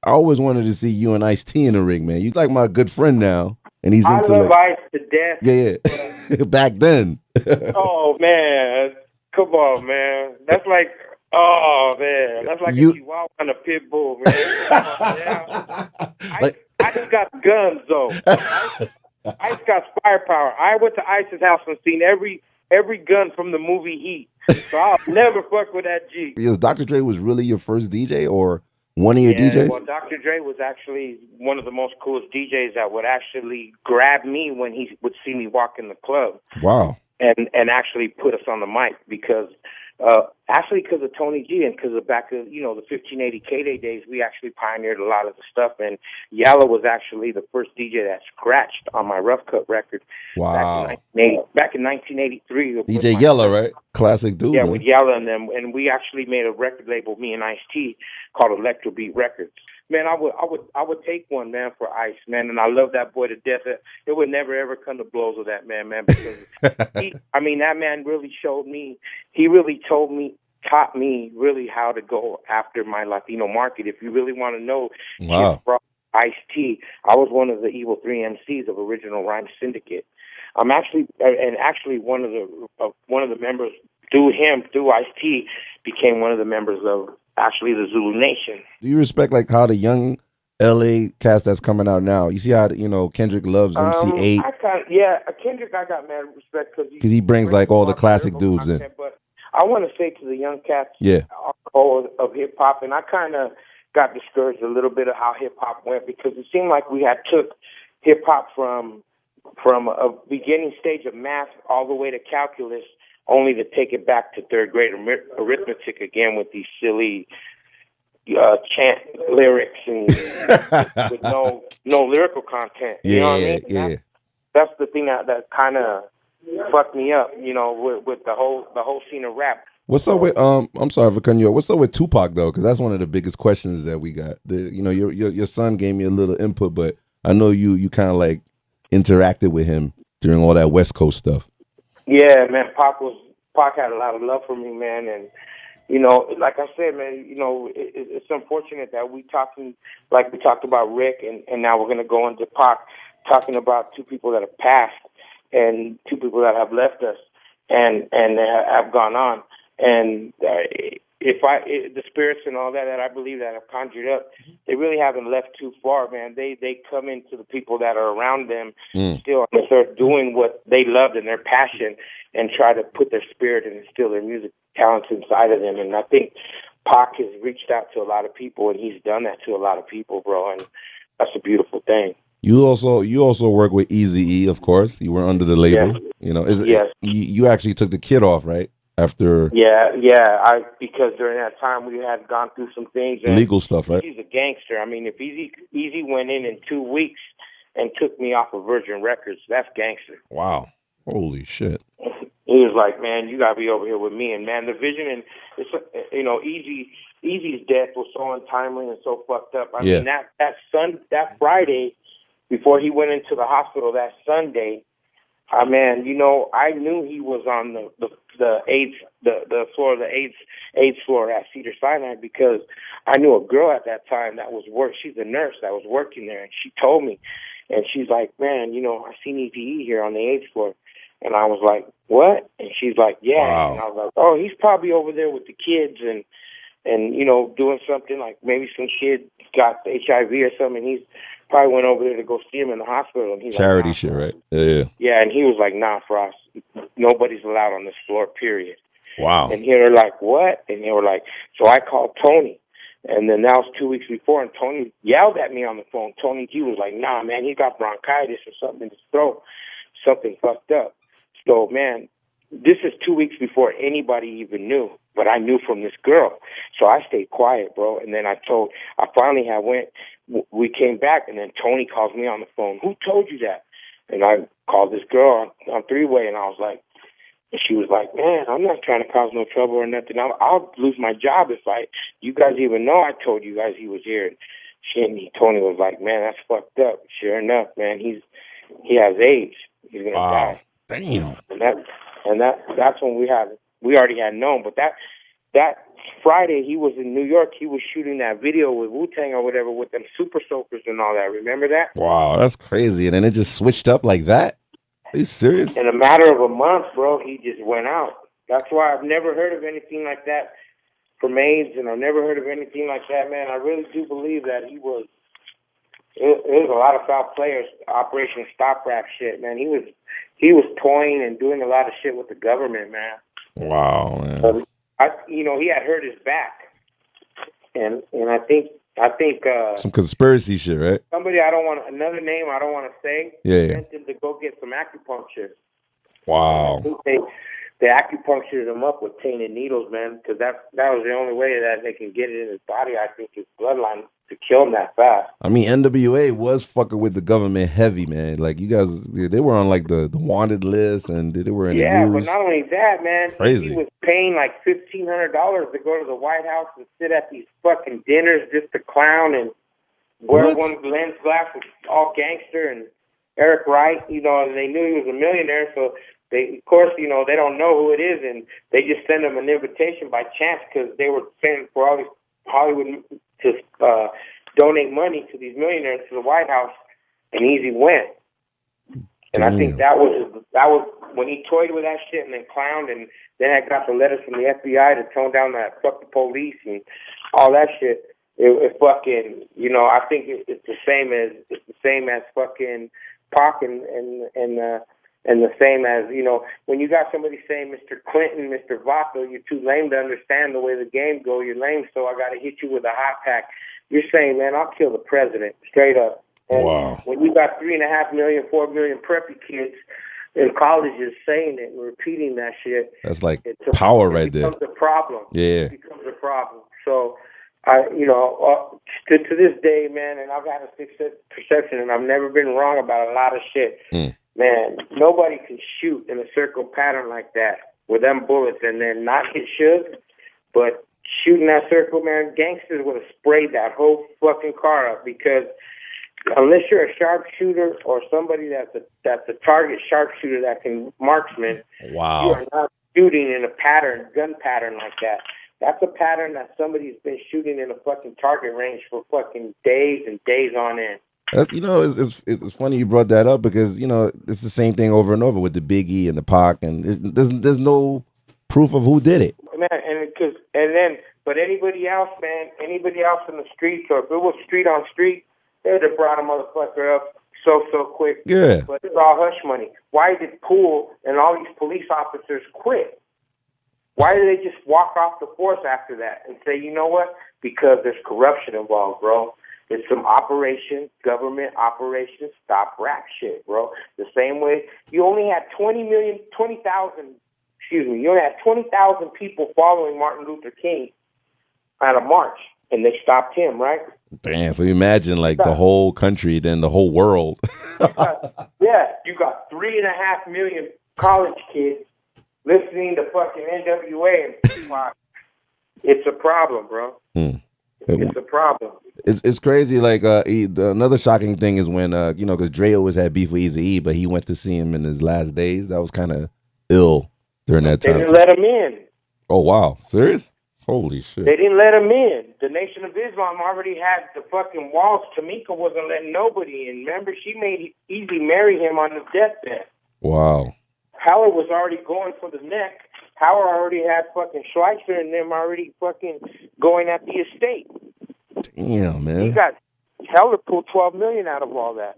I always wanted to see you and Ice-T in the ring, man. You like my good friend now, and he's I into love like, Ice to death. yeah, But, yeah. Back then. oh man, come on, man. That's like, oh man, that's like a You Chihuahua and a pit bull, man. Come on, yeah. Ice, like Ice got guns though. Ice got firepower. I went to Ice's house and seen every gun from the movie Heat. So I'll never fuck with that G. Dr. Dre was really your first DJ or one of your Yeah, DJs? well, Dr. Dre was actually one of the most coolest DJs that would actually grab me when he would see me walk in the club Wow. and actually put us on the mic because actually because of Tony G and because of back of the 1580 K-Day days, we actually pioneered a lot of the stuff. And Yalla was actually the first DJ that scratched on my Rough Cut record Wow. back in 1983. DJ Yella, right? Classic dude, Yeah, with man. Yalla and them, and we actually made a record label, me and Ice-T, called Electro Beat Records. Man, I would take one, man, for Ice, man, and I love that boy to death. It would never ever come to blows with that man, because that man really showed me. He really taught me really how to go after my Latino market. If you really want to know, Wow. Ice-T, I was one of the Evil 3 MCs of Original Rhyme Syndicate. I'm actually one of the members through Ice-T became one of the members of actually the Zulu Nation. Do you respect like how the young LA cast that's coming out now? You see how Kendrick loves MC8 Kendrick, I got mad respect because he brings like all the classic dudes in. But I want to say to the young cats, Yeah. of hip hop, and I kind of got discouraged a little bit of how hip hop went because it seemed like we had took hip hop from a beginning stage of math all the way to calculus, only to take it back to third grade arithmetic again with these silly chant lyrics and with no lyrical content. You know what I mean? Yeah. That's the thing that kind of fucked me up. With the whole scene of rap. What's up with I'm sorry for cutting you off. What's up with Tupac though? Because that's one of the biggest questions that we got. Your son gave me a little input, but I know you kind of like interacted with him during all that West Coast stuff. Yeah, man. Pac had a lot of love for me, man, and like I said, man, it's unfortunate that we talked about Rick, and now we're gonna go into Pac, talking about two people that have passed and two people that have left us and have gone on, and the spirits and all that I believe that have conjured up, they really haven't left too far, man. They come into the people that are around them still on this earth doing what they loved and their passion, and try to put their spirit and instill their music talents inside of them. And I think Pac has reached out to a lot of people, and he's done that to a lot of people, bro. And that's a beautiful thing. You also work with Eazy E, of course. You were under the label. Yes. You actually took the kid off, right? After Because during that time we had gone through some things. And legal stuff, right? He's a gangster. I mean, if Eazy went in 2 weeks and took me off of Virgin Records, that's gangster. Wow. Holy shit. He was like, man, you got to be over here with me. And, man, the vision, and, Eazy's death was so untimely and so fucked up. I mean, that Friday, before he went into the hospital that Sunday, I knew he was on the AIDS, the floor of the AIDS floor at Cedars-Sinai, because I knew a girl at that time that was she's a nurse that was working there, and she told me, and she's like, man, I seen Eazy E here on the AIDS floor. And I was like, what? And she's like, yeah. Wow. And I was like, oh, he's probably over there with the kids and doing something, like maybe some kid got HIV or something. He's probably went over there to go see him in the hospital. And he's charity like, nah, shit, right? Yeah. Yeah, and he was like, nah, Frost, nobody's allowed on this floor, period. Wow. And they were like, what? And they were like, so I called Tony. And then that was 2 weeks before, and Tony yelled at me on the phone. Tony G was like, nah, man, he got bronchitis or something in his throat. Something fucked up. So, man, this is 2 weeks before anybody even knew, but I knew from this girl. So I stayed quiet, bro. And then we came back, and then Tony calls me on the phone. Who told you that? And I called this girl on three-way, and I was like, and she was like, man, I'm not trying to cause no trouble or nothing. I'll lose my job if you guys even know I told you guys he was here. And Tony was like, man, that's fucked up. Sure enough, man, he has AIDS. He's going to die. Damn. And that's when we already had known, but that Friday he was in New York. He was shooting that video with Wu-Tang or whatever with them super soakers and all that. Remember that? Wow, that's crazy. And then it just switched up like that? Are you serious? In a matter of a month, bro, he just went out. That's why I've never heard of anything like that from AIDS, and I've never heard of anything like that, man. I really do believe that he was. It was a lot of foul players. Operation Stop Rap shit, man. He was toying and doing a lot of shit with the government, man. Wow, man. He had hurt his back, and I think some conspiracy shit, right? Somebody I don't want to say. Yeah. Sent him to go get some acupuncture. Wow. I think they acupunctured him up with tainted needles, man, because that was the only way that they can get it in his body. I think his bloodline to kill him that fast. I mean, NWA was fucking with the government heavy, man. Like, you guys, they were on like the wanted list, and they were in the news. Yeah, but not only that, man. Crazy. He was paying like $1,500 to go to the White House and sit at these fucking dinners just to clown and wear one lens glass with all gangster and Eric Wright. And they knew he was a millionaire, so they, of course, they don't know who it is, and they just send him an invitation by chance because they were paying for all these Hollywood to donate money to these millionaires to the White House, and Eazy went. And I think that was when he toyed with that shit and then clowned, and then I got the letters from the FBI to tone down that fuck the police and all that shit. It fucking, I think it's the same as fucking Pac and the same as, when you got somebody saying Mr. Clinton, Mr. Vato, you're too lame to understand the way the game go. You're lame, so I got to hit you with a hot pack. You're saying, man, I'll kill the president, straight up. And wow. When you got 3.5 million, 4 million preppy kids in colleges saying it and repeating that shit, that's like power right there. It becomes a problem. Yeah. It becomes a problem. So, to this day, man, and I've had a fixed perception, and I've never been wrong about a lot of shit. Man, nobody can shoot in a circle pattern like that with them bullets and then not get shook. But shooting that circle, man, gangsters would have sprayed that whole fucking car up, because unless you're a sharpshooter or somebody that's a target sharpshooter that can marksman, wow, you are not shooting in a gun pattern like that. That's a pattern that somebody's been shooting in a fucking target range for fucking days and days on end. That's, it's funny you brought that up, because it's the same thing over and over with the Big E and the Pac, and there's no proof of who did it. Man, but anybody else, man, anybody else in the streets, or if it was street on street, they'd have brought a motherfucker up so quick. Yeah. But it's all hush money. Why did Poole and all these police officers quit? Why did they just walk off the force after that and say, you know what? Because there's corruption involved, bro. It's some government operation, stop rap shit, bro. The same way you only had 20,000 people following Martin Luther King at a march, and they stopped him, right? Damn, so you imagine like the whole country, then the whole world. You got 3.5 million college kids listening to fucking NWA and Tupac. It's a problem, bro. It's a problem. It's crazy. Like another shocking thing is when because Dre always had beef with Eazy E, but he went to see him in his last days. That was kind of ill during that time. They didn't let him in. Oh wow, serious? Holy shit! They didn't let him in. The Nation of Islam already had the fucking walls. Tamika wasn't letting nobody in. Remember, she made Eazy marry him on his deathbed. Wow. Howard was already going for the neck. Howard already had fucking Schweitzer and them already fucking going at the estate. Damn, man. He got Heller pulled $12 million out of all that.